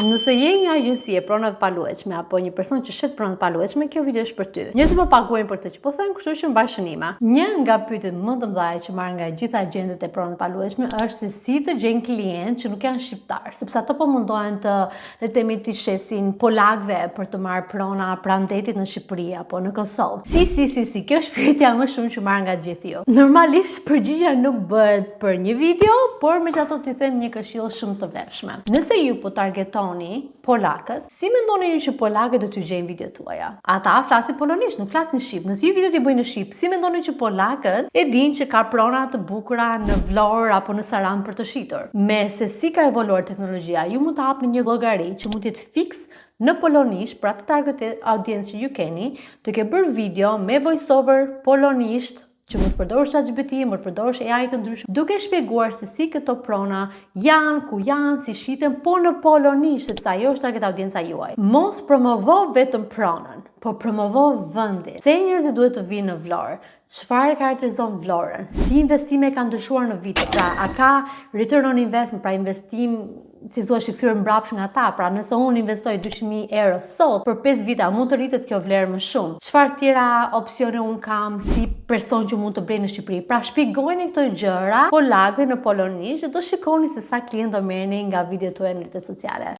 Nëse je një agjenci e pronave të paluajtshme apo një person që shet pronat të paluajtshme, kjo video është për ty. Njerëzit po paguajnë për të që po them, kështu që mbaj shënime. Një nga pyetjet më të mëdha që marr nga gjitha agjentët e pronave të paluajtshme është se si të gjejnë klient që nuk janë shqiptar, sepse ato po mundohen të le të themi të shesin polakëve për të marrë prona pranë detit në Shqipëri apo në Kosovë. Si, kjo është pyetja më shumë që marr nga gjithë ju. Normalisht përgjigjja nuk bëhet për një video, por megjithatë t'ju them një këshill shumë të vlefshme. Nëse ju po targetoni polakët, si mendoni ju që polakët do t'ju gjejnë videot tuaja? Ata flasin polonisht, nuk flasin shqip. Nëse ju videot i bëjnë në shqip, si mendoni që polakët e dinë që ka prona të bukura në Vlorë apo në Sarandë për të shitur? Me se si ka evoluar teknologjia, ju mund të hapni një llogari që mund të jetë fiks në polonisht për atë target audiencë që ju keni, të ke bërë video me voiceover polonisht, që mund të përdorësh ChatGPT, mund të përdorësh AI të ndryshme, duke shpjeguar se si këto prona janë, ku janë, si shiten, po në polonisht, sepse ajo është target audienca juaj. Mos promovo vetëm pronën, po promovo vendin. Se njerëzit duhet të vinë në Vlorë? Çfarë karakterizon Vlorën? Si investime kanë ndryshuar në vite? Pra, a ka return on investment, pra investim, si thua, shikthyer mbrapsht nga ta? Pra, nëse unë investoj 200.000 euro sot, për 5 vite, a mund të rritet kjo vlerë më shumë? Çfarë tjera opsione unë kam si person që mund të blej në Shqipëri? Pra, shpjegojeni këto gjëra polakëve në polonisht dhe do shikoni se sa klient do merrni nga videot tuaja në rrjetet sociale.